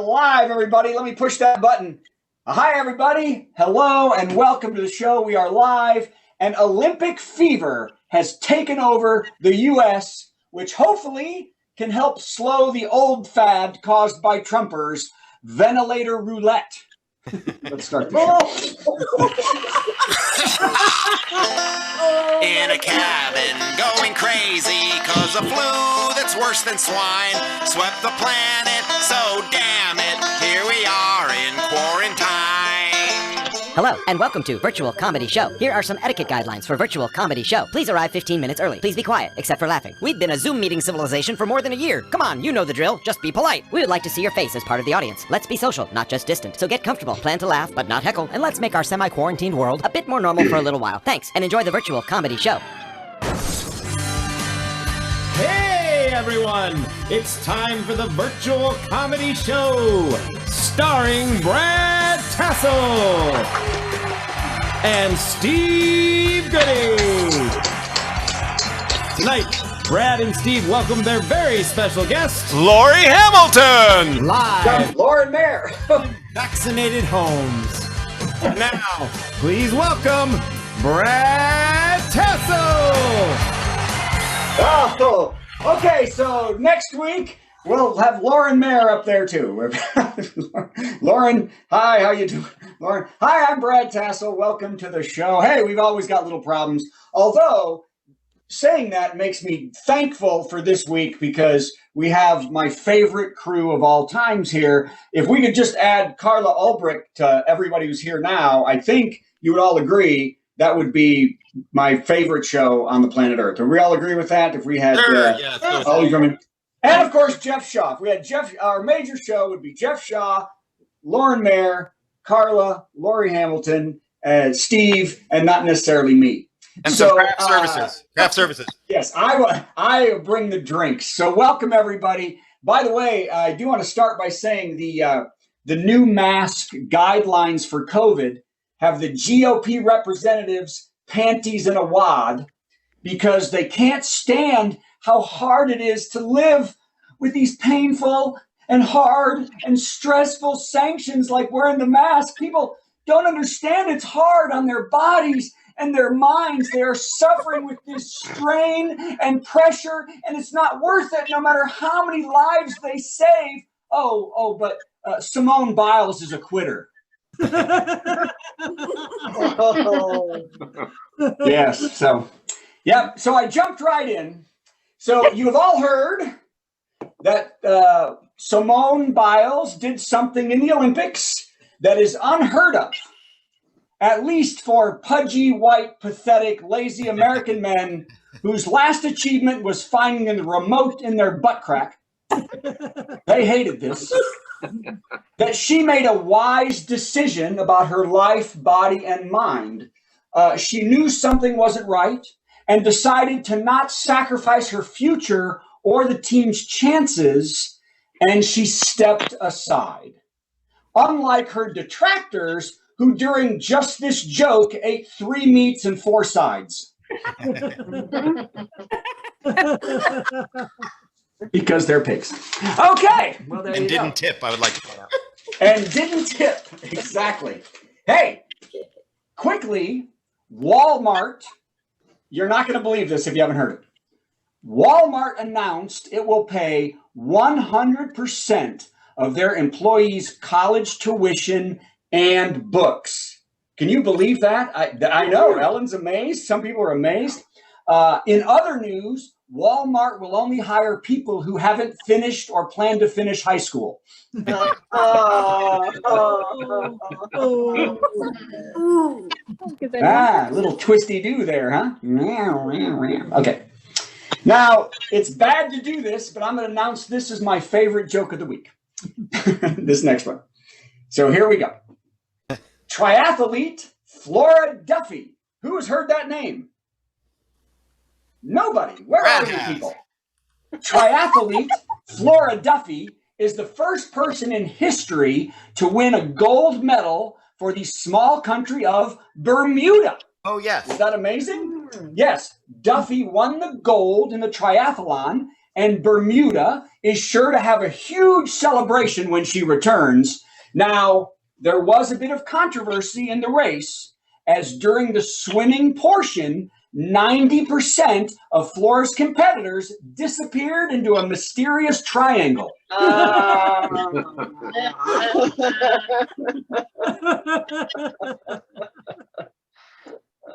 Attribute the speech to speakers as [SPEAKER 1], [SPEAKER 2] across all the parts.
[SPEAKER 1] live, everybody. Let me push that button. Hi, everybody. Hello, and welcome to the show. We are live, and Olympic fever has taken over the U.S., which hopefully can help slow the old fad caused by Trumpers, ventilator roulette. Let's start the show.
[SPEAKER 2] In a cabin, going crazy, cause a flu that's worse than swine swept the planet, so damn it, here we are in quarantine.
[SPEAKER 3] Hello, and welcome to Virtual Comedy Show. Here are some etiquette guidelines for Virtual Comedy Show. Please arrive 15 minutes early. Please be quiet, except for laughing. We've been a Zoom meeting civilization for more than a year. Come on, you know the drill. Just be polite. We would like to see your face as part of the audience. Let's be social, not just distant. So get comfortable, plan to laugh, but not heckle, and let's make our semi-quarantined world a bit more normal for a little while. Thanks, and enjoy the Virtual Comedy Show.
[SPEAKER 4] Hey everyone! It's time for the Virtual Comedy Show, starring Brad Tassell and Steve Goody. Tonight, Brad and Steve welcome their very special guest,
[SPEAKER 2] Lori Hamilton!
[SPEAKER 4] live
[SPEAKER 1] Lauren Mayer.
[SPEAKER 4] from vaccinated homes. Now, please welcome Brad Tassell!
[SPEAKER 1] Oh, okay, so next week we'll have Lauren Mayer up there too. Lauren, hi, how you doing? Lauren, hi, I'm Brad Tassell. Welcome to the show. Hey, we've always got little problems. Although, saying that makes me thankful for this week because we have my favorite crew of all times here. If we could just add Carla Ulbrich to everybody who's here now, I think you would all agree that would be my favorite show on the planet Earth. Do we all agree with that? If we had all these women, and of course Jeff Shaw. If we had Jeff, our major show would be Jeff Shaw, Lauren Mayer, Carla, Lori Hamilton, Steve, and not necessarily me.
[SPEAKER 2] And so, craft services.
[SPEAKER 1] Yes, I bring the drinks. So welcome everybody. By the way, I do want to start by saying the new mask guidelines for COVID have the GOP representatives panties in a wad because they can't stand how hard it is to live with these painful and hard and stressful sanctions like wearing the mask. People don't understand it's hard on their bodies and their minds. They are suffering with this strain and pressure, and it's not worth it no matter how many lives they save. But Simone Biles is a quitter. Yes, so I jumped right in. So you've all heard that Simone Biles did something in the Olympics that is unheard of, at least for pudgy, white, pathetic, lazy American men whose last achievement was finding the remote in their butt crack. They hated this. That she made a wise decision about her life, body, and mind. She knew something wasn't right and decided to not sacrifice her future or the team's chances, and she stepped aside. Unlike her detractors, who during just this joke ate 3 meats and 4 sides. Because they're pigs. Okay. Well, there
[SPEAKER 2] And
[SPEAKER 1] you
[SPEAKER 2] didn't
[SPEAKER 1] go.
[SPEAKER 2] tip, I would like to point out.
[SPEAKER 1] And didn't tip. Exactly. Hey, quickly, Walmart, you're not going to believe this if you haven't heard it. Walmart announced it will pay 100% of their employees' college tuition and books. Can you believe that? I know. Ellen's amazed. Some people are amazed. In other news, Walmart will only hire people who haven't finished or plan to finish high school. Little twisty-do there, huh? Okay. Now, it's bad to do this, but I'm going to announce this is my favorite joke of the week. This next one. So here we go. Triathlete Flora Duffy. Who has heard that name? Nobody. Where are you people? Triathlete Flora Duffy is the first person in history to win a gold medal for the small country of Bermuda.
[SPEAKER 2] Oh, yes.
[SPEAKER 1] Is that amazing? Yes. Duffy won the gold in the triathlon and Bermuda is sure to have a huge celebration when she returns. Now, there was a bit of controversy in the race, as during the swimming portion, 90% of Flora's competitors disappeared into a mysterious triangle.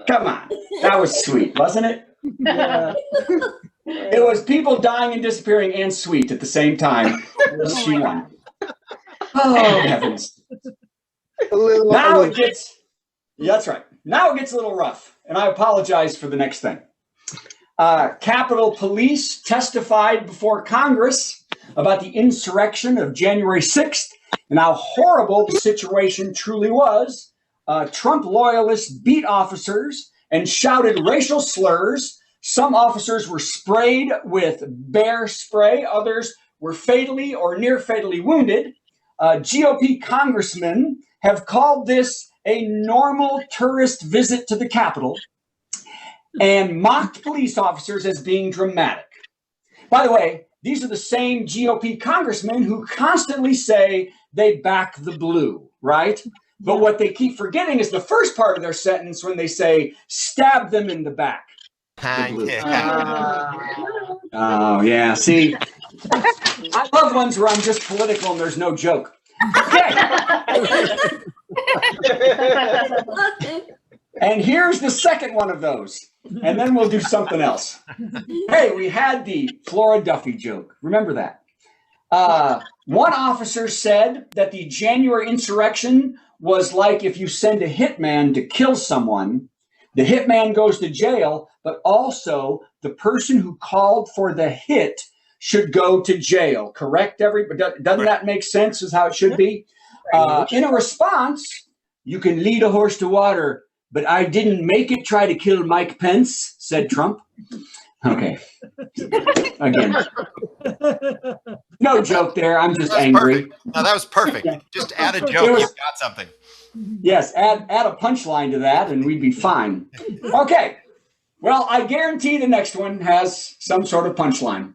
[SPEAKER 1] Come on, that was sweet, wasn't it?
[SPEAKER 5] Yeah.
[SPEAKER 1] It was people dying and disappearing and sweet at the same time. She won. Oh, heavens. Now it gets, that's right. Now it gets a little rough, and I apologize for the next thing. Capitol Police testified before Congress about the insurrection of January 6th and how horrible the situation truly was. Trump loyalists beat officers and shouted racial slurs. Some officers were sprayed with bear spray. Others were fatally or near fatally wounded. GOP congressmen have called this a normal tourist visit to the Capitol and mocked police officers as being dramatic. By the way, these are the same GOP congressmen who constantly say they back the blue, right? But what they keep forgetting is the first part of their sentence when they say, stab them in the back. Oh, yeah. See, I love ones where I'm just political and there's no joke. Okay. And here's the second one of those. And then we'll do something else. Hey, we had the Flora Duffy joke. Remember that? One officer said that the January insurrection was like if you send a hitman to kill someone. The hitman goes to jail, but also the person who called for the hit should go to jail. Correct, everybody? Doesn't that make sense is how it should be? In a response, you can lead a horse to water, but I didn't make it try to kill Mike Pence, said Trump. Okay. Again. No joke there. I'm just angry.
[SPEAKER 2] Perfect. No, that was perfect. Just add a joke. You've got something.
[SPEAKER 1] Yes, add a punchline to that and we'd be fine. Okay. Well, I guarantee the next one has some sort of punchline.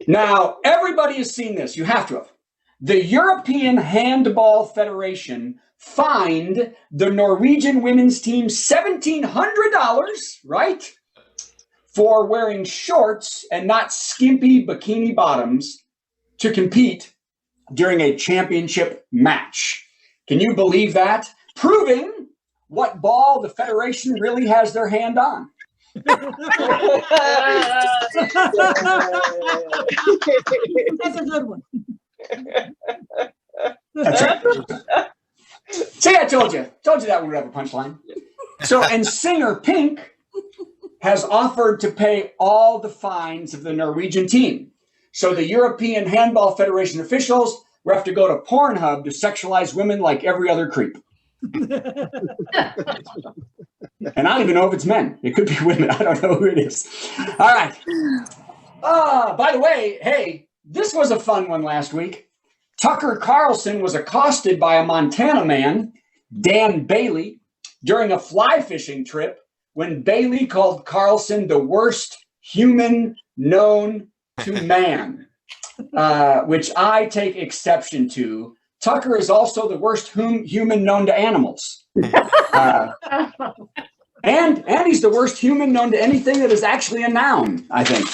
[SPEAKER 1] Now, everybody has seen this. You have to have. The European Handball Federation fined the Norwegian women's team $1,700, right? For wearing shorts and not skimpy bikini bottoms to compete during a championship match. Can you believe that? Proving what ball the Federation really has their hand on.
[SPEAKER 5] That's a good one.
[SPEAKER 1] That's right. See, I told you that we would have a punchline. So, and singer Pink has offered to pay all the fines of the Norwegian team. So the European Handball Federation officials will have to go to Pornhub to sexualize women like every other creep. And I don't even know if it's men. It could be women. I don't know who it is. All right. By the way, hey, this was a fun one last week. Tucker Carlson was accosted by a Montana man, Dan Bailey, during a fly fishing trip when Bailey called Carlson the worst human known to man, which I take exception to. Tucker is also the worst human known to animals. And he's the worst human known to anything that is actually a noun, I think.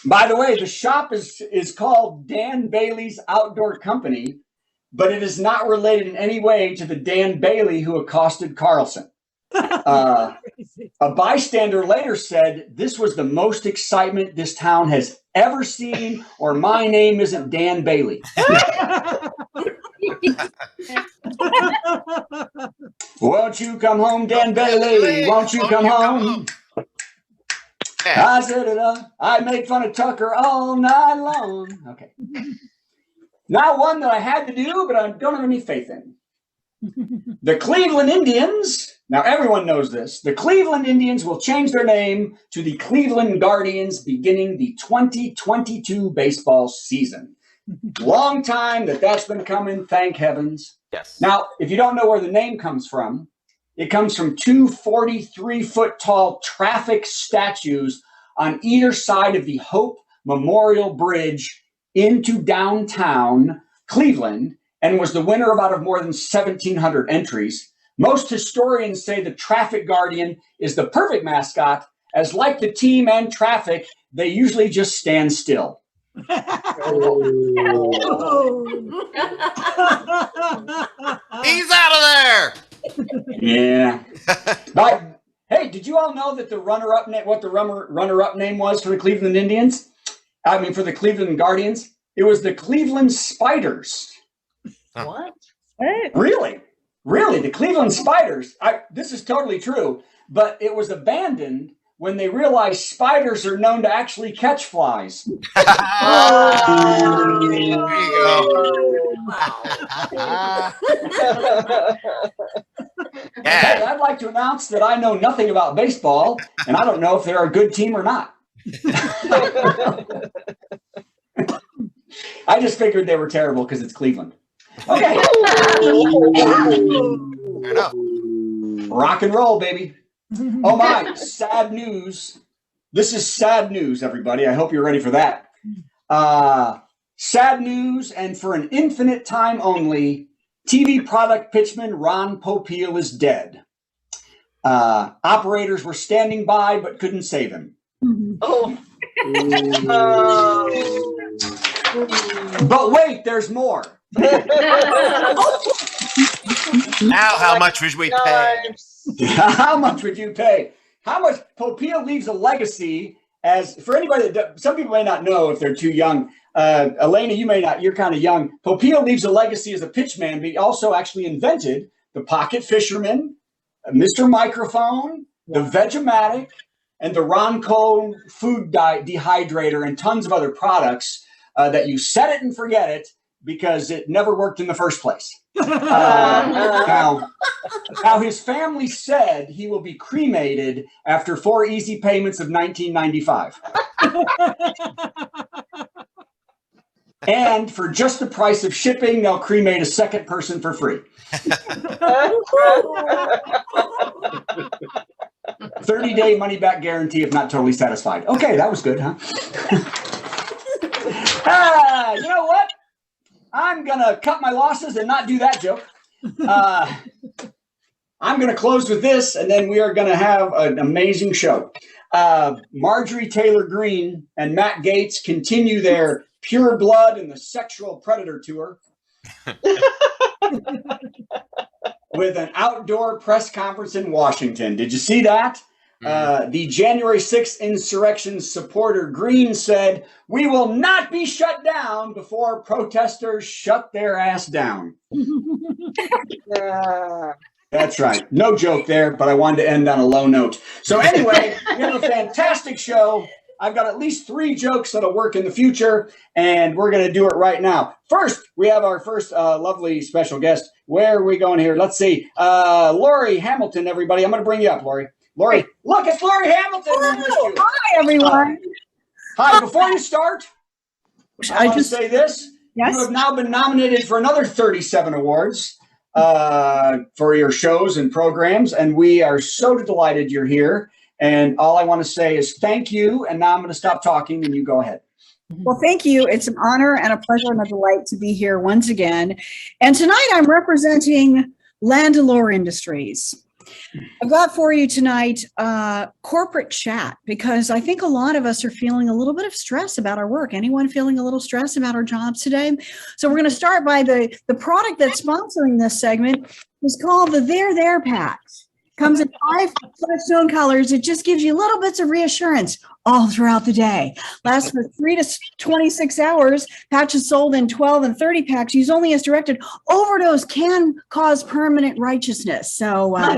[SPEAKER 1] By the way, the shop is called Dan Bailey's Outdoor Company, but it is not related in any way to the Dan Bailey who accosted Carlson. A bystander later said, "This was the most excitement this town has ever seen, or my name isn't Dan Bailey." Won't you come home, Dan Bailey? Won't you come home? I said it up. I made fun of Tucker all night long. Okay. Now one that I had to do, but I don't have any faith in. The Cleveland Indians, now everyone knows this, the Cleveland Indians will change their name to the Cleveland Guardians beginning the 2022 baseball season. Long time that's been coming, thank heavens.
[SPEAKER 2] Yes.
[SPEAKER 1] Now, if you don't know where the name comes from, It comes from two 43-foot tall traffic statues on either side of the Hope Memorial Bridge into downtown Cleveland, and was the winner of out of more than 1,700 entries. Most historians say the traffic guardian is the perfect mascot, as like the team and traffic, they usually just stand still.
[SPEAKER 2] He's out of there.
[SPEAKER 1] Yeah. But hey, did you all know that the runner-up what the runner-up name was for the Cleveland Indians? I mean, for the Cleveland Guardians, it was the Cleveland Spiders.
[SPEAKER 5] What?
[SPEAKER 1] Really? Really? The Cleveland Spiders. This is totally true, but it was abandoned when they realized spiders are known to actually catch flies.
[SPEAKER 2] There you go.
[SPEAKER 1] Hey, I'd like to announce that I know nothing about baseball, and I don't know if they're a good team or not. I just figured they were terrible because it's Cleveland. Okay.
[SPEAKER 2] Fair enough.
[SPEAKER 1] Rock and roll, baby. Oh my, sad news. This is sad news, everybody. I hope you're ready for that. Sad news, and for an infinite time only, TV product pitchman Ron Popeil is dead. Operators were standing by but couldn't save him.
[SPEAKER 5] Oh.
[SPEAKER 1] But wait, there's more.
[SPEAKER 2] Now, how much would we pay?
[SPEAKER 1] How much would you pay? How much? Popeil leaves a legacy as, for anybody that, some people may not know if they're too young. Elena, you may not, you're kind of young. Popeil leaves a legacy as a pitchman, but he also actually invented the pocket fisherman, Mr. Microphone, the Vegematic, and the Ronco food dehydrator, and tons of other products that you set it and forget it because it never worked in the first place. Now, his family said he will be cremated after 4 easy payments of $19.95. And for just the price of shipping, they'll cremate a second person for free. 30-day money-back guarantee if not totally satisfied. Okay, that was good, huh? You know what? I'm going to cut my losses and not do that joke. I'm going to close with this, and then we are going to have an amazing show. Marjorie Taylor Greene and Matt Gaetz continue their Pure Blood and the Sexual Predator tour with an outdoor press conference in Washington. Did you see that? The January 6th insurrection supporter Greene said, "We will not be shut down before protesters shut their ass down." That's right. No joke there, but I wanted to end on a low note. So anyway, we have a fantastic show. I've got at least 3 jokes that'll work in the future, and we're going to do it right now. First, we have our first lovely special guest. Where are we going here? Let's see. Lori Hamilton, everybody. I'm going to bring you up, Lori. Lori, look, it's Lori Hamilton.
[SPEAKER 6] Hi, everyone.
[SPEAKER 1] Hi, before you start, I want to say this.
[SPEAKER 6] Yes?
[SPEAKER 1] You have now been nominated for another 37 awards for your shows and programs, and we are so delighted you're here. And all I want to say is thank you, and now I'm going to stop talking, and you go ahead.
[SPEAKER 6] Well, thank you. It's an honor and a pleasure and a delight to be here once again. And tonight I'm representing Landalore Industries. I've got for you tonight corporate chat, because I think a lot of us are feeling a little bit of stress about our work. Anyone feeling a little stress about our jobs today? So we're going to start by the product that's sponsoring this segment is called the There Pack. Comes in 5 Flintstone colors. It just gives you little bits of reassurance all throughout the day. Lasts for 3 to 26 hours. Patches sold in 12 and 30 packs. Use only as directed. Overdose can cause permanent righteousness. So, some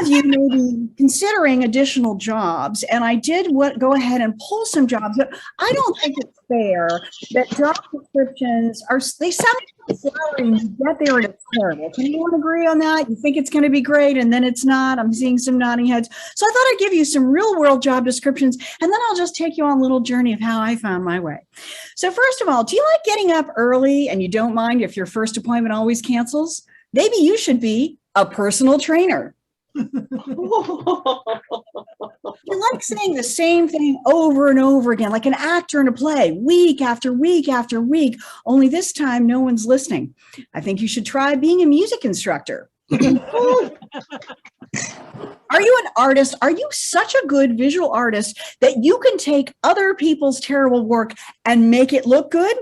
[SPEAKER 6] of you may be considering additional jobs, and I did go ahead and pull some jobs, but I don't think it's fair that job descriptions they sound salary and you get there and it's terrible. Can anyone agree on that? You think it's going to be great and then it's not? I'm seeing some nodding heads. So I thought I'd give you some real world job descriptions and then I'll just take you on a little journey of how I found my way. So first of all, do you like getting up early and you don't mind if your first appointment always cancels? Maybe you should be a personal trainer. You like saying the same thing over and over again, like an actor in a play, week after week after week, only this time no one's listening. I think you should try being a music instructor. Are you an artist? Are you such a good visual artist that you can take other people's terrible work and make it look good?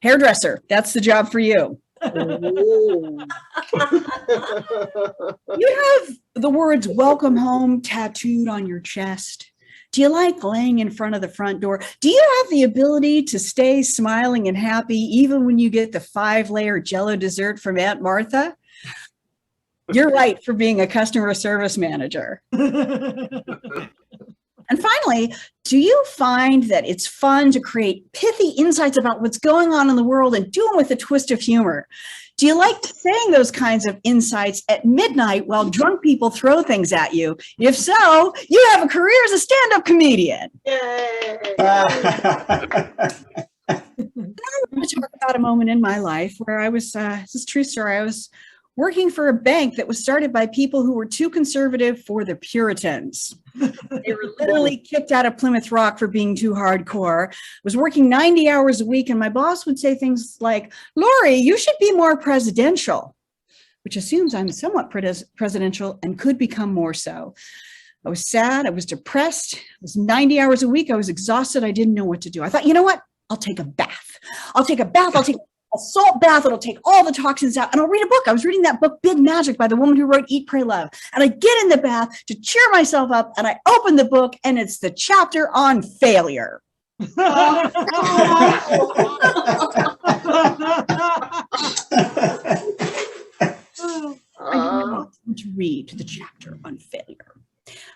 [SPEAKER 6] Hairdresser, that's the job for you. You have the words welcome home tattooed on your chest. Do you like laying in front of the front door? Do you have the ability to stay smiling and happy even when you get the 5-layer Jell-O dessert from Aunt Martha? You're right for being a customer service manager. And finally, do you find that it's fun to create pithy insights about what's going on in the world and do them with a twist of humor? Do you like saying those kinds of insights at midnight while drunk people throw things at you? If so, you have a career as a stand-up comedian.
[SPEAKER 5] Yay.
[SPEAKER 6] I want to talk about a moment in my life where I was, this is a true story, I was working for a bank that was started by people who were too conservative for the Puritans. They were literally kicked out of Plymouth Rock for being too hardcore. I was working 90 hours a week and my boss would say things like, Lori, you should be more presidential, which assumes I'm somewhat presidential and could become more so. I was sad, I was depressed, it was 90 hours a week, I was exhausted, I didn't know what to do. I thought, you know what? I'll take a bath. I'll take a salt bath. It'll take all the toxins out and I'll read a book. I was reading that book, Big Magic, by the woman who wrote Eat, Pray, Love. And I get in the bath to cheer myself up and I open the book and it's the chapter on failure. I didn't want to read the chapter on failure.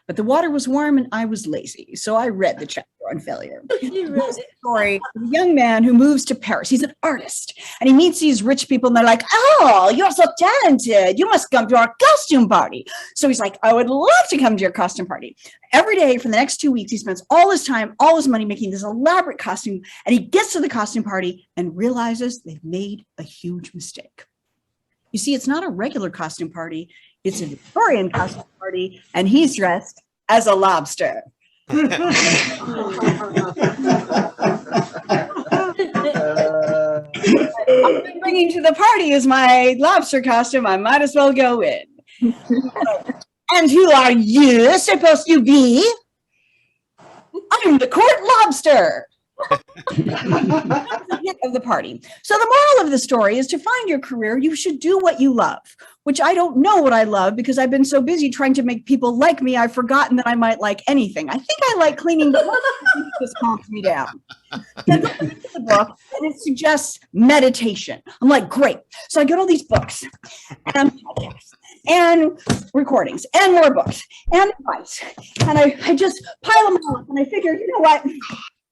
[SPEAKER 6] But the water was warm and I was lazy. So I read the chapter on failure. It's a story of a young man who moves to Paris. He's an artist and he meets these rich people and they're like, oh, you're so talented. You must come to our costume party. So he's like, I would love to come to your costume party. Every day for the next 2 weeks, he spends all his time, all his money making this elaborate costume. And he gets to the costume party and realizes they've made a huge mistake. You see, it's not a regular costume party. It's a Victorian costume party, and he's dressed as a lobster. All I'm bringing to the party is my lobster costume. I might as well go in. And who are you supposed to be? I'm the court lobster. The hit of the party. So the moral of the story is to find your career, you should do what you love, which I don't know what I love because I've been so busy trying to make people like me, I've forgotten that I might like anything. I think I like cleaning, but this calms me down. Then I look at the book and it suggests meditation. I'm like, great. So I get all these books and podcasts and recordings and more books and advice. And I just pile them all up and I figure, you know what?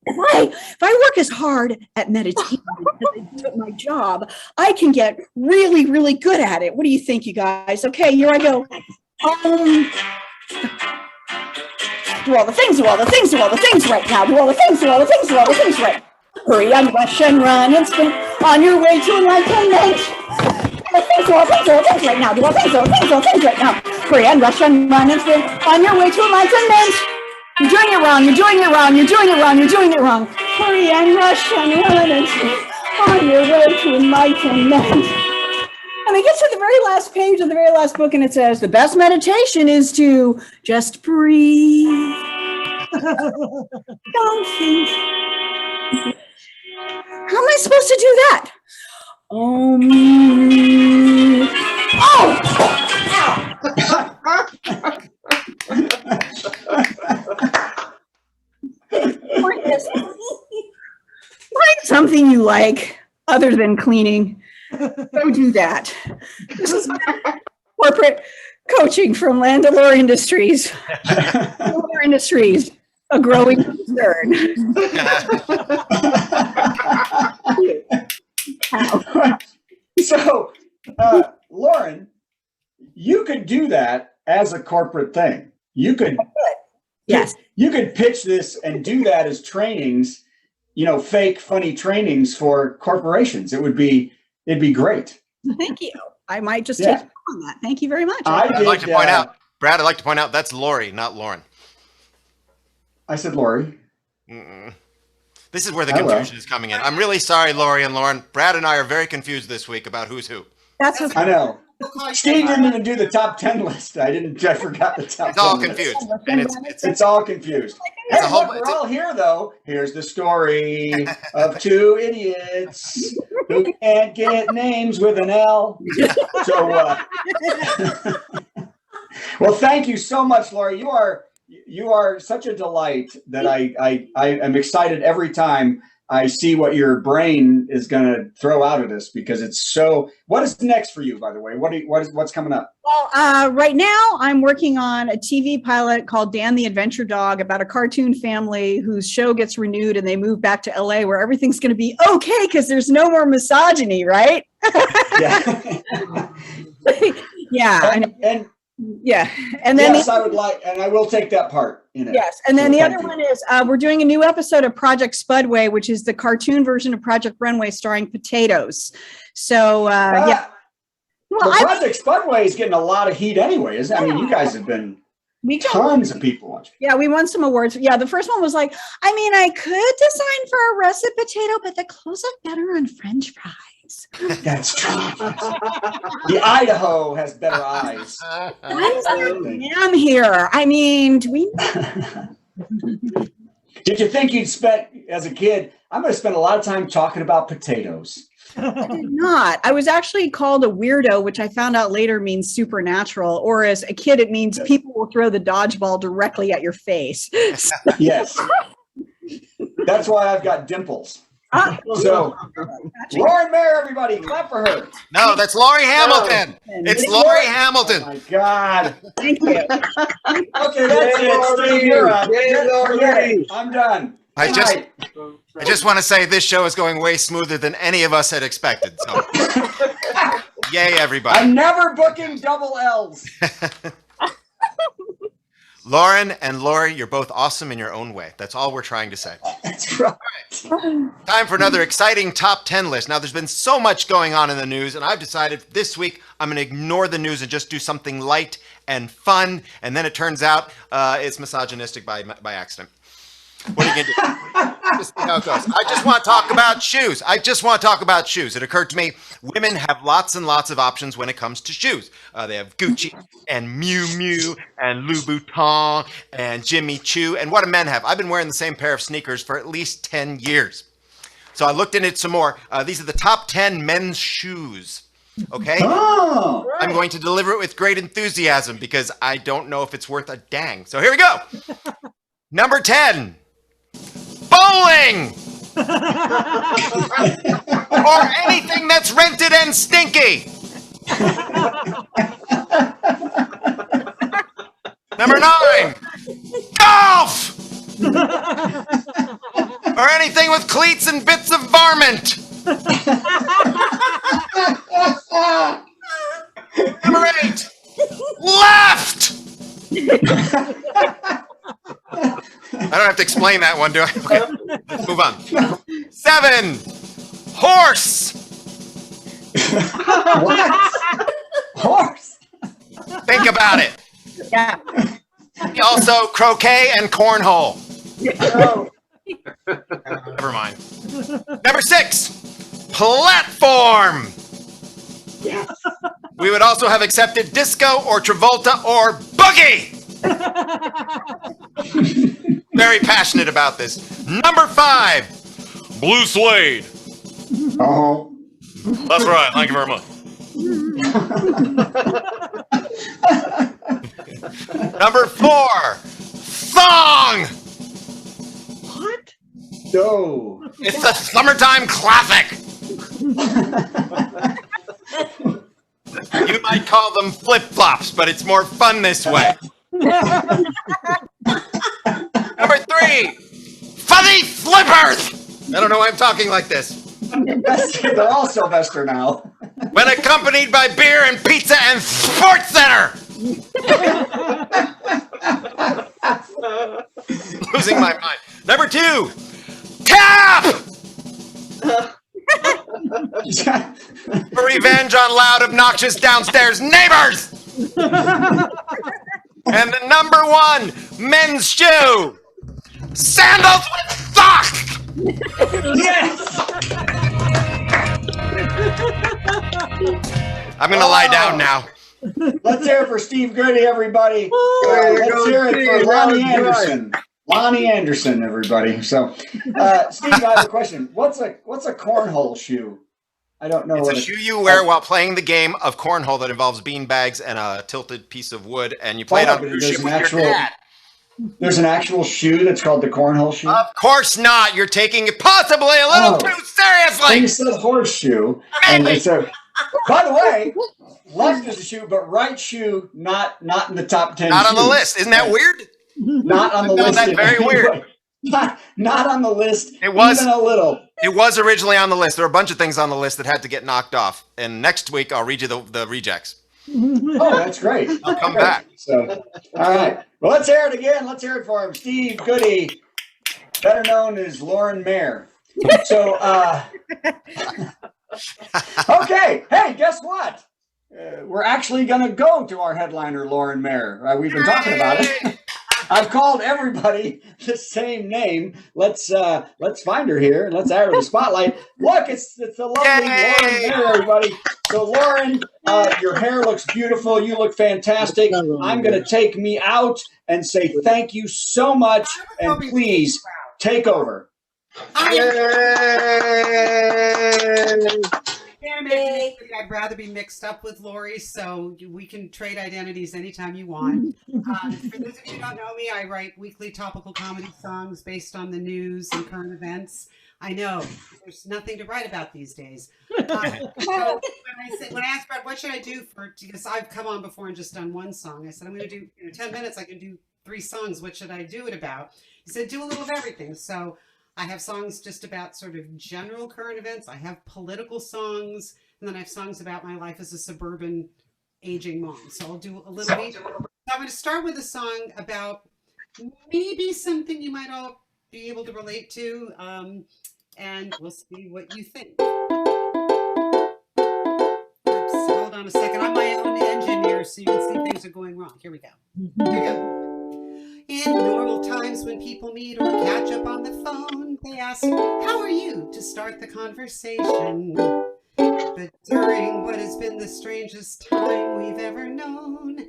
[SPEAKER 6] If I work as hard at meditation as I do at my job, I can get really, really good at it. What do you think, you guys? Okay, here I go. Do all the things, do all the things, do all the things right now. Do all the things, do all the things, do all the things right. Hurry and rush and run and sprint on your way to enlightenment. Do all the things, do all the things, do all the things right now. Do all the things, do all the things, do all the things right now. Hurry and rush and run and sprint on your way to enlightenment. You're doing it wrong, you're doing it wrong, you're doing it wrong, you're doing it wrong. Hurry and rush and run and on your way to enlightenment. And I get to the very last page of the very last book and it says, the best meditation is to just breathe. Don't think. How am I supposed to do that? Oh! Find something you like other than cleaning. Go do that. This is corporate coaching from Landalore Industries. Landalore Industries, a growing concern.
[SPEAKER 1] So, Lauren, you could do that as a corporate thing. You could,
[SPEAKER 6] Yes.
[SPEAKER 1] you could pitch this and do that as trainings, fake funny trainings for corporations. It'd be great.
[SPEAKER 6] Thank you. I might just
[SPEAKER 1] Yeah.
[SPEAKER 6] take you on that. Thank you very much.
[SPEAKER 2] I'd like to point out, Brad, I'd like to point out that's Lori, not Lauren.
[SPEAKER 1] I said Lori.
[SPEAKER 2] This is where the
[SPEAKER 1] Oh, well.
[SPEAKER 2] confusion is coming in. I'm really sorry, Lori and Lauren. Brad and I are very confused this week about who's who.
[SPEAKER 6] That's okay.
[SPEAKER 1] I know. Steve didn't even do the top 10 list. I forgot the top
[SPEAKER 2] It's all
[SPEAKER 1] 10 list.
[SPEAKER 2] confused. And
[SPEAKER 1] It's all confused.
[SPEAKER 2] It's a
[SPEAKER 1] Hey,
[SPEAKER 2] whole-
[SPEAKER 1] look, we're all here, though. Here's the story of two idiots who can't get names with an L. So, well, thank you so much, Lori. You are such a delight that I am excited every time I see what your brain is going to throw out of this, because it's so. What is next for you, by the way? What's coming up?
[SPEAKER 6] Well, right now I'm working on a TV pilot called Dan the Adventure Dog about a cartoon family whose show gets renewed and they move back to LA where everything's going to be okay because there's no more misogyny, right?
[SPEAKER 1] Yeah.
[SPEAKER 6] Yeah.
[SPEAKER 1] And
[SPEAKER 6] Yeah. And then
[SPEAKER 1] yes, I would like, and I will take that part in it.
[SPEAKER 6] yes. And then
[SPEAKER 1] So
[SPEAKER 6] the
[SPEAKER 1] thank
[SPEAKER 6] other
[SPEAKER 1] you.
[SPEAKER 6] one is we're doing a new episode of Project Spudway, which is the cartoon version of Project Runway starring potatoes. So, yeah. Well,
[SPEAKER 1] Well, Project Spudway is getting a lot of heat anyway, isn't it? I mean, you guys have been
[SPEAKER 6] we got-
[SPEAKER 1] tons of people watching.
[SPEAKER 6] Yeah, we won some awards. Yeah, the first one was like, I could design for a russet potato, but the clothes look better on French fries.
[SPEAKER 1] That's true. The Idaho has better eyes.
[SPEAKER 6] Why is there ham here? Do we?
[SPEAKER 1] Did you think you'd spent, as a kid, I'm going to spend a lot of time talking about potatoes?
[SPEAKER 6] I did not. I was actually called a weirdo, which I found out later means supernatural. Or as a kid, it means people will throw the dodgeball directly at your face.
[SPEAKER 1] Yes. That's why I've got dimples.
[SPEAKER 6] Ah,
[SPEAKER 1] So, Lauren Mayer, everybody, clap for her.
[SPEAKER 2] No, that's Lori Hamilton. It's Lori Hamilton.
[SPEAKER 1] Oh my God.
[SPEAKER 6] thank you.
[SPEAKER 1] Okay, that's it. Steve, you're up. Forget it. I'm done.
[SPEAKER 2] I
[SPEAKER 1] Good
[SPEAKER 2] just-
[SPEAKER 1] night.
[SPEAKER 2] I just want to say this show is going way smoother than any of us had expected. So, yay, everybody.
[SPEAKER 1] I'm never booking double L's.
[SPEAKER 2] Lauren and Lori, you're both awesome in your own way. That's all we're trying to say.
[SPEAKER 1] That's right.
[SPEAKER 2] Time for another exciting top 10 list. Now, there's been so much going on in the news, and I've decided this week I'm going to ignore the news and just do something light and fun. And then it turns out it's misogynistic by accident. What are you going to do? Just see how it goes. I just want to talk about shoes. It occurred to me, women have lots and lots of options when it comes to shoes. They have Gucci and Miu Miu and Louboutin and Jimmy Choo. And what do men have? I've been wearing the same pair of sneakers for at least 10 years. So I looked into it some more. These are the top 10 men's shoes. Okay?
[SPEAKER 1] Oh.
[SPEAKER 2] I'm going to deliver it with great enthusiasm because I don't know if it's worth a dang. So here we go. Number 10. Bowling! Or anything that's rented and stinky. Number 9. Golf! Or anything with cleats and bits of varmint. Number 8. Left! I don't have to explain that one, do I? Okay, let's move on. 7. Horse.
[SPEAKER 1] What? Horse.
[SPEAKER 2] Think about it.
[SPEAKER 6] Yeah.
[SPEAKER 2] Also, croquet and cornhole.
[SPEAKER 1] Oh.
[SPEAKER 2] Never mind. Number 6. Platform. We would also have accepted disco or Travolta or boogie. Very passionate about this. Number 5. Blue suede.
[SPEAKER 1] Oh.
[SPEAKER 2] That's right. Thank you very much. Number 4. Thong.
[SPEAKER 6] What?
[SPEAKER 1] No.
[SPEAKER 2] It's a summertime classic. You might call them flip-flops, but it's more fun this way. Number 3. Fuzzy flippers. I don't know why I'm talking like this.
[SPEAKER 1] They're all Sylvester now.
[SPEAKER 2] When accompanied by beer and pizza and Sports Center. Losing my mind. Number 2, tap. Revenge on loud, obnoxious downstairs neighbors. And the number 1 men's shoe, sandals with socks.
[SPEAKER 1] Yes.
[SPEAKER 2] I'm gonna lie down now.
[SPEAKER 1] Let's hear it for Steve Goody, everybody. Let's hear it for Lonnie Anderson. Lonnie Anderson, everybody. So, Steve, I have a question. What's a cornhole shoe? I don't know.
[SPEAKER 2] It's a shoe you wear while playing the game of cornhole that involves bean bags and a tilted piece of wood, and you play it on cruise ship with your dad.
[SPEAKER 1] There's an actual shoe that's called the cornhole shoe?
[SPEAKER 2] Of course not. You're taking it possibly a little too seriously.
[SPEAKER 1] You said horseshoe. And it's a, by the way, left is a shoe, but right shoe not in the top 10
[SPEAKER 2] Not
[SPEAKER 1] shoes.
[SPEAKER 2] on the list. Isn't that weird?
[SPEAKER 1] Not on the list.
[SPEAKER 2] That's very weird.
[SPEAKER 1] Not on the list.
[SPEAKER 2] It was
[SPEAKER 1] even a little.
[SPEAKER 2] It was originally on the list. There were a bunch of things on the list that had to get knocked off. And next week, I'll read you the rejects.
[SPEAKER 1] Oh, that's great.
[SPEAKER 2] I'll come back.
[SPEAKER 1] So, all right. Well, let's hear it again. Let's hear it for him. Steve Goody, better known as Lauren Mayer. So, okay. Hey, guess what? We're actually going to go to our headliner, Lauren Mayer. We've been talking about it. I've called everybody the same name. Let's find her here. Let's add her to the spotlight. Look, it's the lovely Lauren Mayer, everybody. So Lauren, your hair looks beautiful. You look fantastic. I'm going to take me out and say thank you so much, and please take over.
[SPEAKER 7] I'd rather be mixed up with Lori, so we can trade identities anytime you want. For those of you who don't know me, I write weekly topical comedy songs based on the news and current events. I know there's nothing to write about these days. So when I asked Brad, what should I do because I've come on before and just done one song. I said, I'm going to do 10 minutes. I can do 3 songs. What should I do it about? He said, do a little of everything. So I have songs just about sort of general current events. I have political songs, and then I have songs about my life as a suburban aging mom. So I'll do a little bit. So I'm going to start with a song about maybe something you might all be able to relate to, and we'll see what you think. Oops, hold on a second. I'm my own engineer, so you can see things are going wrong. Here we go. Here we go. In normal times when people meet or catch up on the phone, they ask, how are you, to start the conversation. But during what has been the strangest time we've ever known,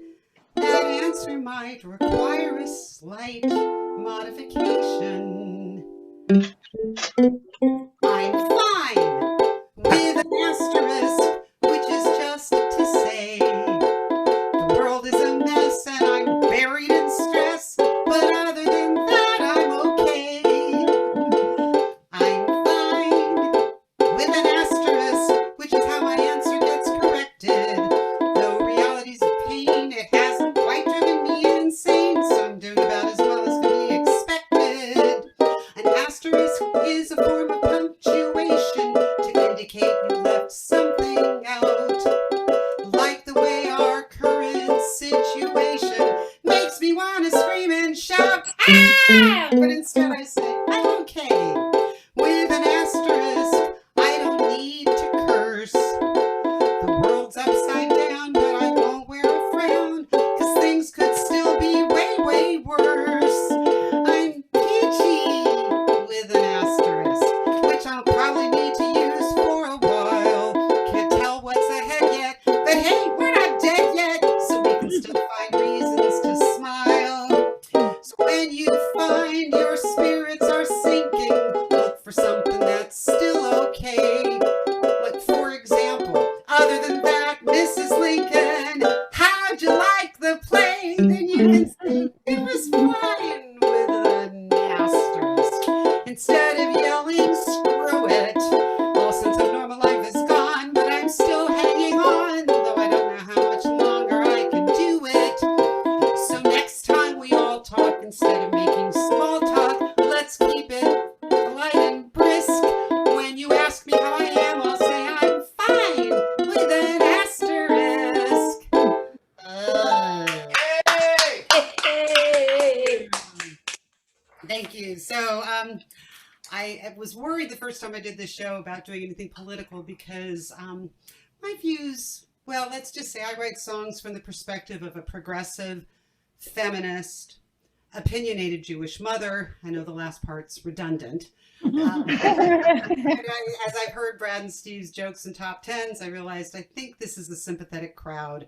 [SPEAKER 7] that answer might require a slight modification. I'm fine, with an asterisk, which is just to say, the world is a mess and I'm buried in stress. But other than that, I'm okay. I'm fine, with an asterisk, which is how my answer gets corrected. Though reality's a pain, it hasn't quite driven me insane, so I'm doing about as well as can be expected. An asterisk is a form of punctuation to indicate you left something out, like the way our current situation makes me want to scream and shout, ah! But instead I say, I'm okay. With an asterisk, I don't need to curse. The world's upside down, but I won't wear a frown, cause things could still be way, way worse. I'm peachy with an asterisk, which I'll probably need to use for a while. Can't tell what's ahead yet, but hey, we're not dead yet, so we can still find reasons to smile. So when you find your spirits are sinking, look for something that's still okay. Like, for example, other than that, Mrs. Lincoln, how'd you like the play? Then you can say, it was fine, with an asterisk. Instead of yelling, screw it. All sense of normal life is gone, but I'm still hanging on, though I don't know how much longer I can do it. So next time we all talk, instead of making small talk, let's keep it polite and brisk. When you ask me how Thank you. So I was worried the first time I did this show about doing anything political because my views, well, let's just say I write songs from the perspective of a progressive, feminist, opinionated Jewish mother. I know the last part's redundant. As I've heard Brad and Steve's jokes and top tens, I realized I think this is a sympathetic crowd.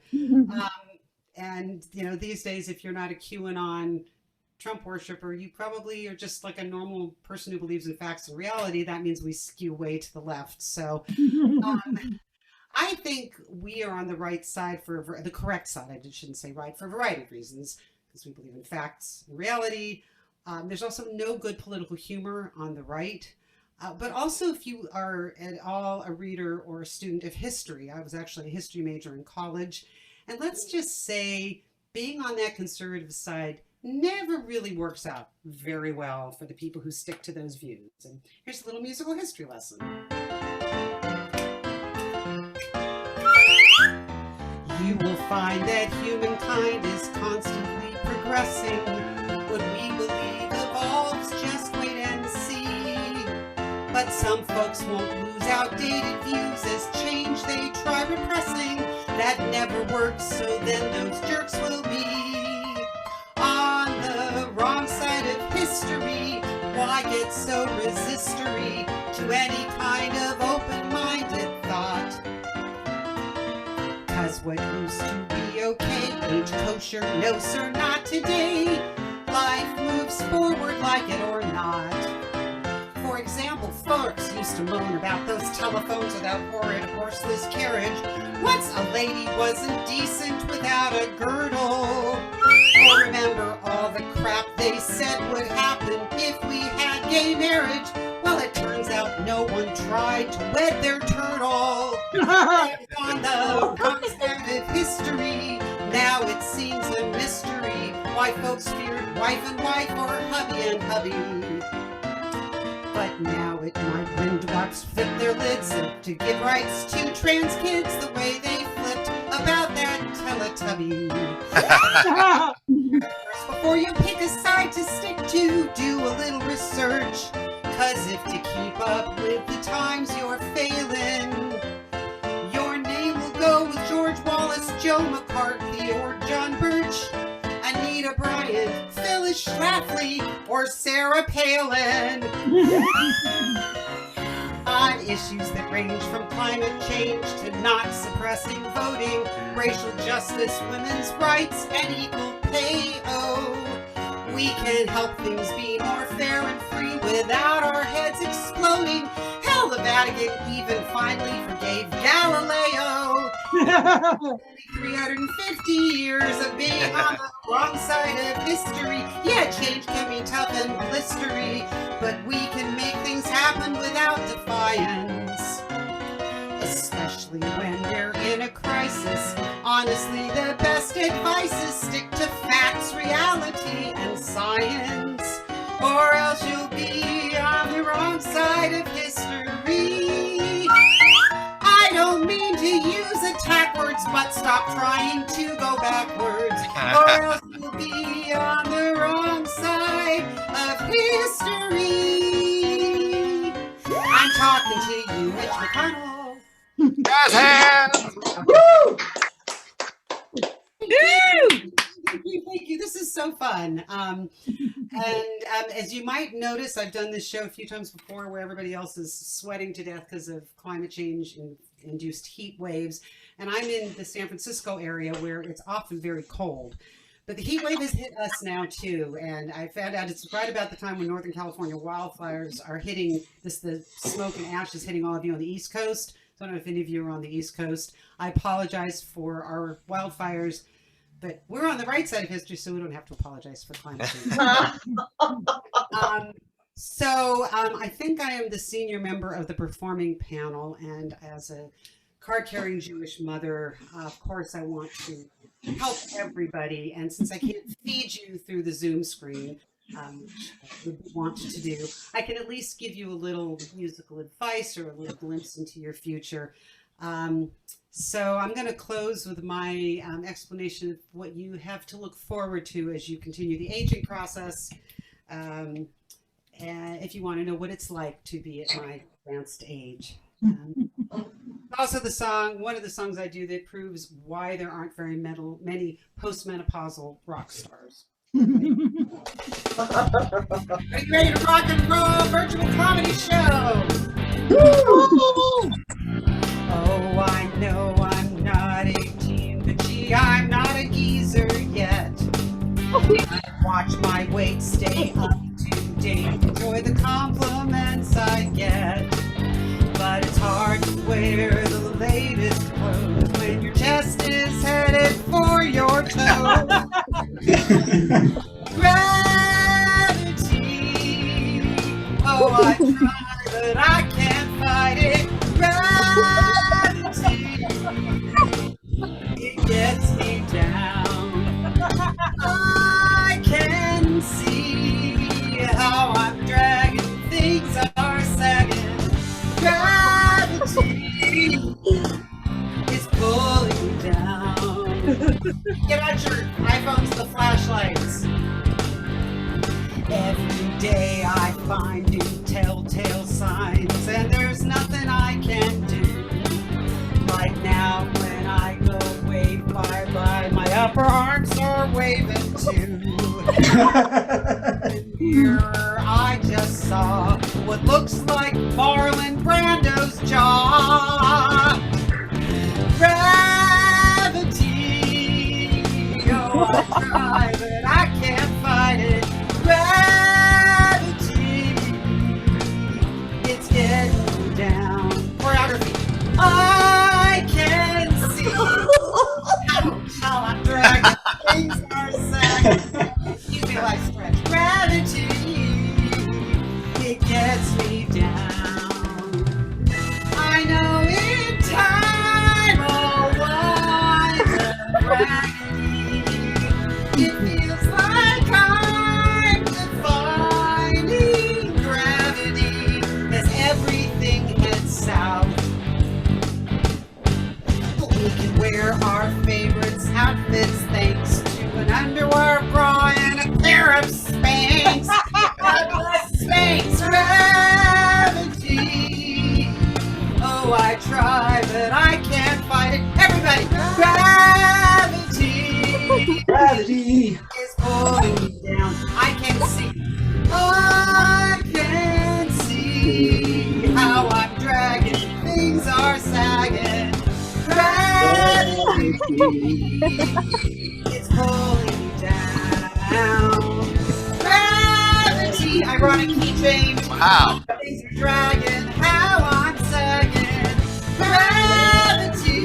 [SPEAKER 7] And, you know, these days, if you're not a QAnon Trump worshiper, you probably are just like a normal person who believes in facts and reality. That means we skew way to the left. So I think we are on the right side for the correct side. I shouldn't say right, for a variety of reasons, because we believe in facts and reality. There's also no good political humor on the right. But also, if you are at all a reader or a student of history, I was actually a history major in college. And let's just say being on that conservative side never really works out very well for the people who stick to those views. And here's a little musical history lesson. You will find that humankind is constantly progressing. What we believe evolves, just wait and see. But some folks won't lose outdated views as change they try repressing. That never works, so then those jerks will be on the wrong side of history. Why get so resistory to any kind of open-minded thought? 'Cause what used to be okay ain't kosher, no sir, not today. Life moves forward like it or not. For example, folks used to moan about those telephones or that horrid horseless carriage. Once a lady wasn't decent without a girdle. Or remember all the crap they said would happen if we had gay marriage. Well, it turns out no one tried to wed their turtle. On the wrong side of history, now it seems a mystery why folks feared wife and wife or hubby and hubby. But now it might windwaps flip their lids up to give rights to trans kids the way they flipped about that Teletubby. First, before you pick a side to stick to, do a little research. 'Cause if to keep up with the times you're failing, your name will go with George Wallace, Joe McCarthy, or John Birch, Anita Bryant, Phyllis Schlafly, or Sarah Palin. On issues that range from climate change to not suppressing voting, racial justice, women's rights, and equal pay. Oh, we can help things be more fair and free without our heads exploding. Hell, the Vatican even finally forgave Galileo. 350 years of being on the wrong side of history. Yeah, change can be tough and blistery, but we can make things happen without defiance. Especially when we're in a crisis. Honestly, the best advice is stick to facts, reality, and science, or else you'll be on the wrong side of history. I don't mean to use attack words, but stop trying to go backwards, or else you'll be on the wrong side of history. I'm talking to you, Mitch McConnell.
[SPEAKER 2] Jazz hands!
[SPEAKER 7] Thank you. This is so fun. As you might notice, I've done this show a few times before where everybody else is sweating to death because of climate change and induced heat waves. And I'm in the San Francisco area where it's often very cold. But the heat wave has hit us now too. And I found out it's right about the time when Northern California wildfires are hitting the smoke and ash is hitting all of you on the East Coast. I don't know if any of you are on the East Coast. I apologize for our wildfires, but we're on the right side of history, so we don't have to apologize for climate change. I think I am the senior member of the performing panel, and as a card-carrying Jewish mother, of course, I want to help everybody. And since I can't feed you through the Zoom screen, which I would want to do, I can at least give you a little musical advice or a little glimpse into your future. So I'm going to close with my explanation of what you have to look forward to as you continue the aging process. and if you want to know what it's like to be at my advanced age. Also the song, one of the songs I do that proves why there aren't very many postmenopausal rock stars. Are you ready to rock and roll virtual comedy show? Oh, I know I'm not 18, but gee, I'm not a geezer yet. I watch my weight stay up to date, enjoy the compliments I get. But it's hard to wear the latest clothes when your chest is headed for your toes. Gravity, oh, I try, but I can't fight it. Gravity, it gets me down. I can see how I'm dragging, things are sagging. Gravity is pulling me down. Get out your iPhones, the flashlights. Every day I find new telltale signs, and there's nothing I can do. Like now when I go wave bye-bye, my upper arms are waving too. In the mirror I just saw what looks like Marlon Brando's jaw. Gravity, oh, I try, but I can't fight it. Gravity, it's getting me down. Choreography, I can see how I'm dragging, things are sagging. Excuse me while I stretch. Gravity, it gets me down. I know in time I'll wind up raggedy. It feels like I'm defying gravity as everything heads south. We can wear our favorites outfits thanks to an underwear bra and a pair of Spanx. Spanx, gravity. Oh, I try, but I can't fight it. Everybody, gravity.
[SPEAKER 1] Gravity.
[SPEAKER 7] Is pulling me down. I can see how I'm dragging. Things are sagging. Gravity is pulling me down. Gravity, ironic key change.
[SPEAKER 2] Wow.
[SPEAKER 7] Things are dragging. How I'm sagging. Gravity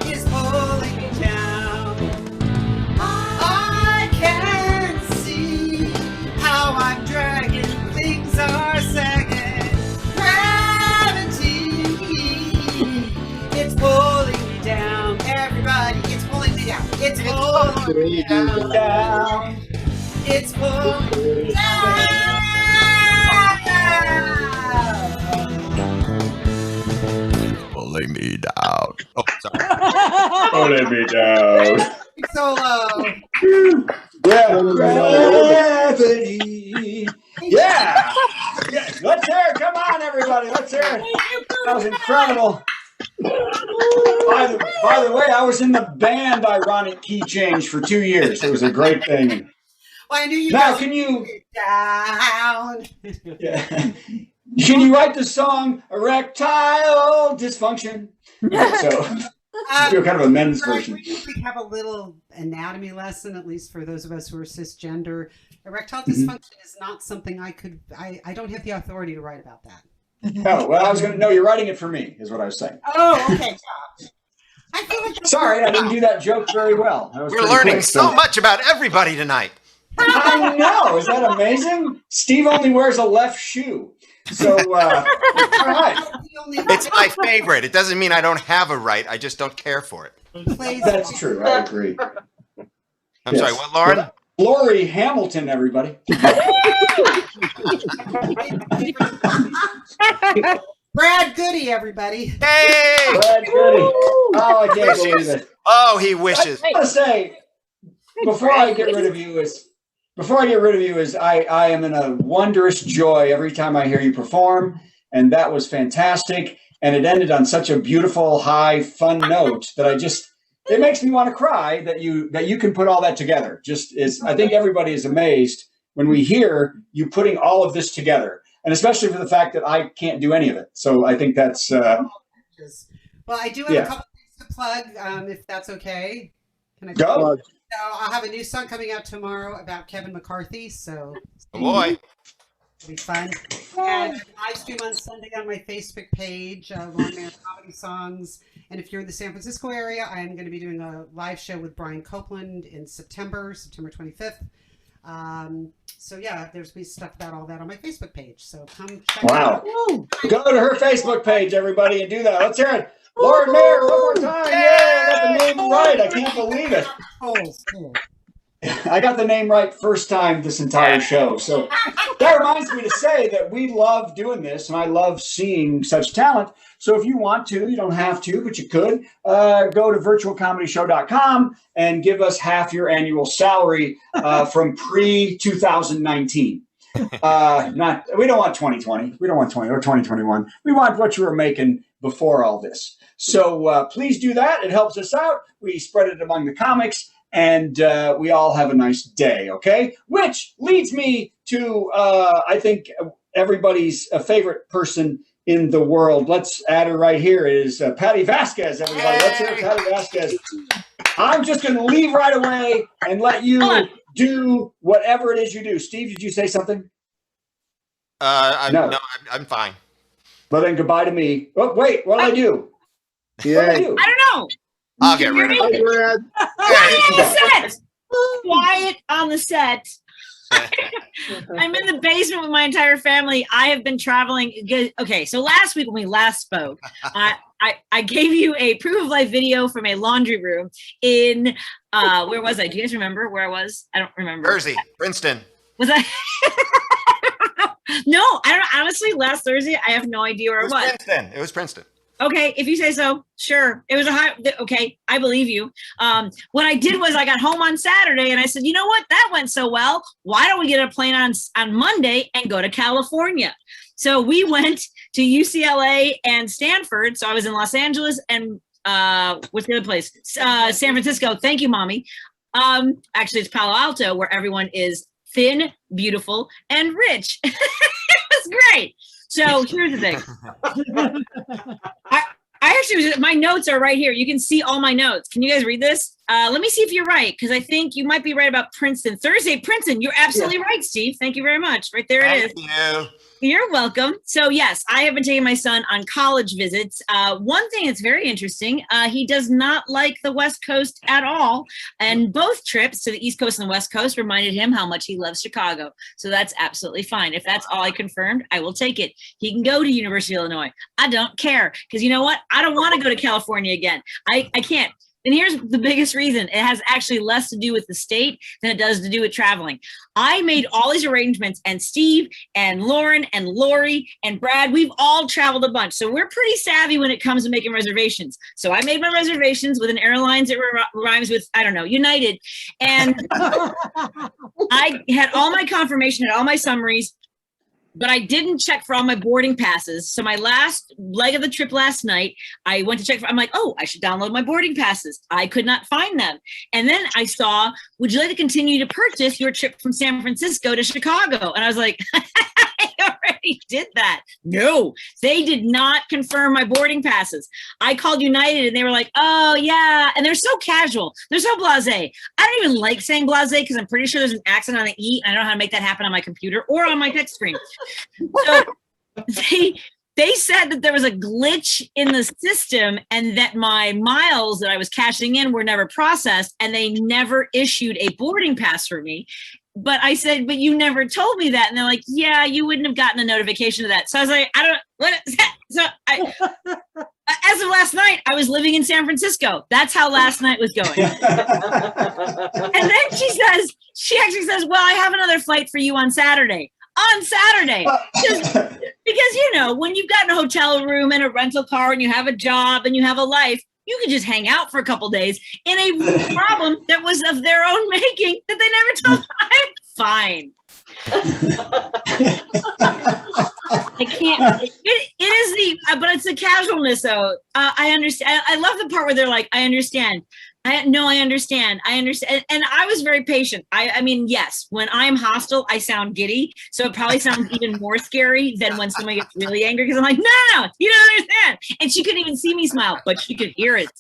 [SPEAKER 7] is pulling me down. I can see how I'm dragging. Things are sagging. Gravity, it's pulling me down. Everybody, it's pulling me down. It's pulling me down. It's pulling me down.
[SPEAKER 2] Pulling me down. Oh, sorry.
[SPEAKER 1] Pulling me down.
[SPEAKER 7] Solo.
[SPEAKER 1] Yeah. Gravity. Yeah. Yeah. Let's hear it. Come on, everybody. Let's hear it. That was incredible. By the way, I was in the band Ironic Key Change for 2 years. It was a great thing.
[SPEAKER 7] Well, I knew you
[SPEAKER 1] Now,
[SPEAKER 7] guys
[SPEAKER 1] can you
[SPEAKER 7] down.
[SPEAKER 1] yeah. Can you write the song Erectile Dysfunction? So do kind of a men's version.
[SPEAKER 7] We usually have a little anatomy lesson, at least for those of us who are cisgender. Erectile
[SPEAKER 1] Mm-hmm.
[SPEAKER 7] dysfunction is not something I don't have the authority to write about that.
[SPEAKER 1] Oh, well, I was going to know you're writing it for me, is what I was saying.
[SPEAKER 7] Oh, okay. I feel like
[SPEAKER 1] Sorry, I didn't do that joke very well. That was
[SPEAKER 2] We're
[SPEAKER 1] pretty
[SPEAKER 2] learning
[SPEAKER 1] quick,
[SPEAKER 2] so much about everybody tonight.
[SPEAKER 1] I know. Is that amazing? Steve only wears a left shoe. So, all right.
[SPEAKER 2] It's my favorite. It doesn't mean I don't have a right. I just don't care for it.
[SPEAKER 1] That's true. I agree.
[SPEAKER 2] I'm sorry, what, Lauren?
[SPEAKER 1] Lori Hamilton, everybody.
[SPEAKER 7] Brad Goody, everybody.
[SPEAKER 2] Hey!
[SPEAKER 1] Brad Goody. Oh, I can't believe it.
[SPEAKER 2] Oh, he wishes.
[SPEAKER 1] I want to say, before I get rid of you, is before I get rid of you, is I am in a wondrous joy every time I hear you perform, and that was fantastic. And it ended on such a beautiful, high, fun note that it makes me want to cry that you can put all that together. I think everybody is amazed when we hear you putting all of this together, and especially for the fact that I can't do any of it. So I think that's.
[SPEAKER 7] Well, I do have a couple things to plug, if that's okay. Can I
[SPEAKER 1] go?
[SPEAKER 7] So I'll have a new song coming out tomorrow about Kevin McCarthy. So
[SPEAKER 2] Oh boy.
[SPEAKER 7] it'll be fun. And I live stream on Sunday on my Facebook page, Long Man Comedy Songs. And if you're in the San Francisco area, I'm going to be doing a live show with Brian Copeland in September 25th. So yeah, there's be stuff about all that on my Facebook page. So come check it out.
[SPEAKER 1] Go to her Facebook page, everybody, and do that. Let's hear it. Lord Mayor, one more time. Yeah, I got the name right. I can't believe it. I got the name right first time this entire show. So that reminds me to say that we love doing this, and I love seeing such talent. So if you want to, you don't have to, but you could, go to virtualcomedyshow.com and give us half your annual salary from pre-2019. We don't want 2020. We don't want 20 or 2021. We want what you were making before all this. So please do that. It helps us out. We spread it among the comics, and we all have a nice day, okay? Which leads me to, I think, everybody's favorite person in the world. Let's add her right here. It is Patti Vasquez, everybody. Let's hear Patti Vasquez. I'm just going to leave right away and let you do whatever it is you do. Steve, did you say something?
[SPEAKER 2] No, I'm fine.
[SPEAKER 1] Well, then goodbye to me. Oh, wait, what did I do?
[SPEAKER 8] Yeah.
[SPEAKER 1] What did I do?
[SPEAKER 9] I don't know.
[SPEAKER 2] I'll get rid of
[SPEAKER 8] Hi,
[SPEAKER 2] it.
[SPEAKER 8] Brad.
[SPEAKER 9] Quiet on the set. Quiet on the set. I'm in the basement with my entire family. I have been traveling. Okay, so last week when we last spoke, I gave you a proof of life video from a laundry room in where was I? Do you guys remember where I was? I don't remember.
[SPEAKER 2] Jersey, Princeton.
[SPEAKER 9] Was I? No, I don't know. Honestly, last Thursday, I have no idea where
[SPEAKER 2] It was Princeton. It was Princeton.
[SPEAKER 9] Okay, if you say so, sure. It was okay, I believe you. What I did was I got home on Saturday and I said, you know what? That went so well. Why don't we get a plane on Monday and go to California? So we went to UCLA and Stanford. So I was in Los Angeles and what's the other place? San Francisco. Thank you, Mommy. Actually, it's Palo Alto, where everyone is thin, beautiful, and rich. It was great. So here's the thing. I actually, my notes are right here. You can see all my notes. Can you guys read this? Let me see if you're right, because I think you might be right about Princeton. Thursday, Princeton. You're absolutely right, Steve. Thank you very much. Right there it is.
[SPEAKER 2] Thank you.
[SPEAKER 9] You're welcome. So yes, I have been taking my son on college visits. One thing that's very interesting, he does not like the West Coast at all. And both trips to the East Coast and the West Coast reminded him how much he loves Chicago. So that's absolutely fine. If that's all I confirmed, I will take it. He can go to University of Illinois. I don't care, because you know what? I don't want to go to California again. I can't. And here's the biggest reason. It has actually less to do with the state than it does to do with traveling. I made all these arrangements, and Steve and Lauren and Lori and Brad, we've all traveled a bunch. So we're pretty savvy when it comes to making reservations. So I made my reservations with an airlines that rhymes with, I don't know, United. And I had all my confirmation, had all my summaries, but I didn't check for all my boarding passes. So my last leg of the trip last night, I went to check for, I'm like, oh, I should download my boarding passes. I could not find them. And then I saw, would you like to continue to purchase your trip from San Francisco to Chicago? And I was like, I already did that. No, they did not confirm my boarding passes. I called United and they were like, oh yeah. And they're so casual. They're so blasé. I don't even like saying blasé because I'm pretty sure there's an accent on the E. I don't know how to make that happen on my computer or on my text screen. So they said that there was a glitch in the system and that my miles that I was cashing in were never processed, and they never issued a boarding pass for me. But I said, but you never told me that. And they're like, yeah, you wouldn't have gotten a notification of that. So I was like, what is that? So as of last night, I was living in San Francisco. That's how last night was going. And then she actually says, well, I have another flight for you on Saturday. Because, you know, when you've got a hotel room and a rental car and you have a job and you have a life, You could just hang out for a couple days in a problem that was of their own making that they never told. I'm fine. I can't. It is but it's the casualness though. I understand. I love the part where they're like, I understand. I understand. And I was very patient. I mean, yes, when I'm hostile, I sound giddy. So it probably sounds even more scary than when somebody gets really angry because I'm like, no, you don't understand. And she couldn't even see me smile, but she could hear it.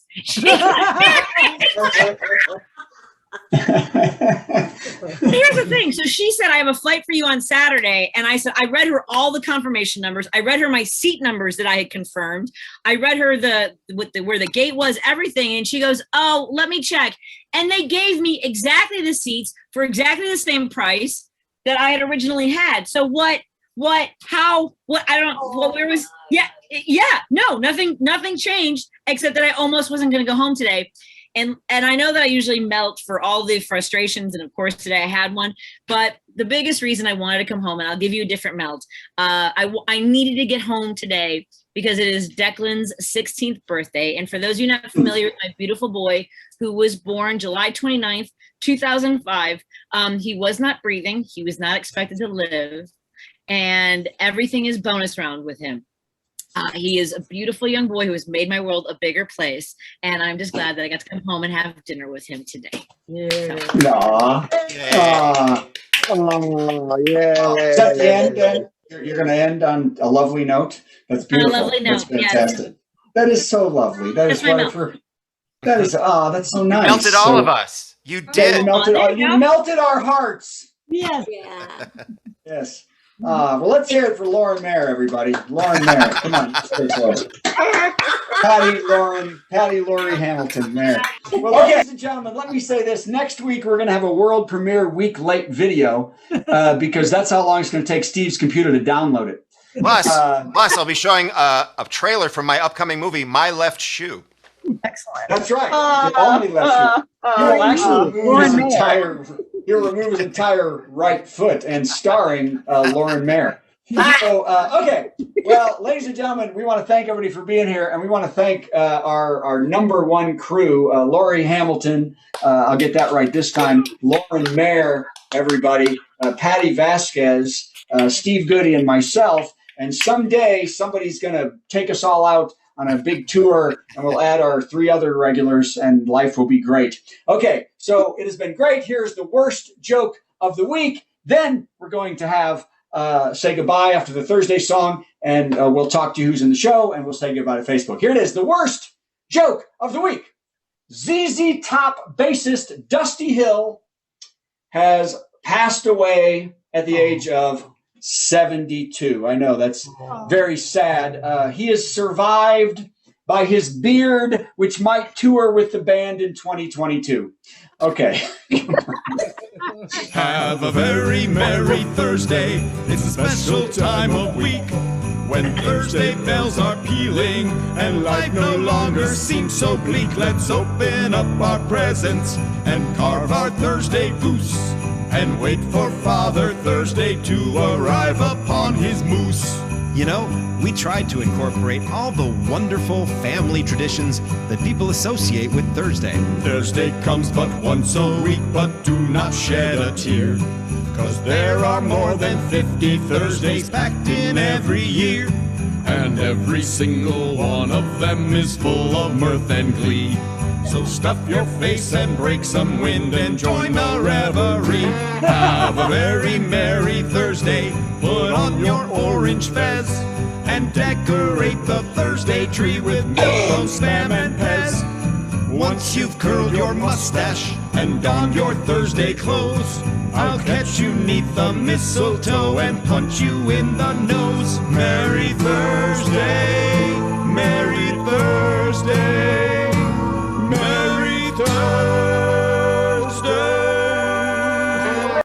[SPEAKER 9] Here's the thing. So she said, I have a flight for you on Saturday. And I said, I read her all the confirmation numbers. I read her my seat numbers that I had confirmed. I read her where the gate was, everything. And she goes, oh, let me check. And they gave me exactly the seats for exactly the same price that I had originally had. So where was, no, nothing changed except that I almost wasn't going to go home today. And I know that I usually melt for all the frustrations. And of course, today I had one. But the biggest reason I wanted to come home, and I'll give you a different melt. I needed to get home today because it is Declan's 16th birthday. And for those of you not familiar with my beautiful boy, who was born July 29th, 2005, he was not breathing. He was not expected to live. And everything is bonus round with him. He is a beautiful young boy who has made my world a bigger place. And I'm just glad that I got to come home and have dinner with him today.
[SPEAKER 5] Yeah.
[SPEAKER 1] Aw. Aw.
[SPEAKER 8] Oh, yeah.
[SPEAKER 1] Is that the end, then? You're going to end on a lovely note? That's beautiful.
[SPEAKER 9] On a lovely note,
[SPEAKER 1] That's fantastic. Yes. That is so lovely. That's so nice.
[SPEAKER 2] Melted all of us. You did.
[SPEAKER 1] You melted our hearts.
[SPEAKER 5] Yes.
[SPEAKER 10] Yeah.
[SPEAKER 1] Yes. Well, let's hear it for Lauren Mayer, everybody. Lauren Mayer, come on. Patti, Laurie Hamilton, Mayer. Well, ladies and gentlemen, let me say this. Next week, we're going to have a world premiere week late video because that's how long it's going to take Steve's computer to download it.
[SPEAKER 2] Plus, I'll be showing a trailer for my upcoming movie, My Left Shoe.
[SPEAKER 5] Excellent.
[SPEAKER 1] That's right. The only left shoe. He'll remove his entire right foot and starring Lauren Mayer. So, okay. Well, ladies and gentlemen, we want to thank everybody for being here, and we want to thank our number one crew, Laurie Hamilton. I'll get that right this time. Lauren Mayer, everybody. Patti Vasquez, Steve Goody, and myself. And someday somebody's going to take us all out on a big tour, and we'll add our 3 other regulars, and life will be great. Okay, so it has been great. Here's the worst joke of the week. Then we're going to have say goodbye after the Thursday song, and we'll talk to you who's in the show, and we'll say goodbye to Facebook. Here it is, the worst joke of the week. ZZ Top bassist Dusty Hill has passed away at the age of 72. I know that's very sad. He is survived by his beard, which might tour with the band in 2022. Okay.
[SPEAKER 11] Have a very merry Thursday. It's a special time of week when Thursday bells are pealing and life no longer seems so bleak. Let's open up our presents and carve our Thursday goose and wait for Father Thursday to arrive upon his moose.
[SPEAKER 12] You know, we tried to incorporate all the wonderful family traditions that people associate with Thursday.
[SPEAKER 11] Thursday comes but once a week, but do not shed a tear, 'cause there are more than 50 Thursdays packed in every year, and every single one of them is full of mirth and glee. So stuff your face and break some wind and join the reverie. Have a very merry Thursday. Put on your orange fez and decorate the Thursday tree with milk, spam, and pez. Once you've curled your mustache and donned your Thursday clothes, I'll catch you 'neath the mistletoe and punch you in the nose.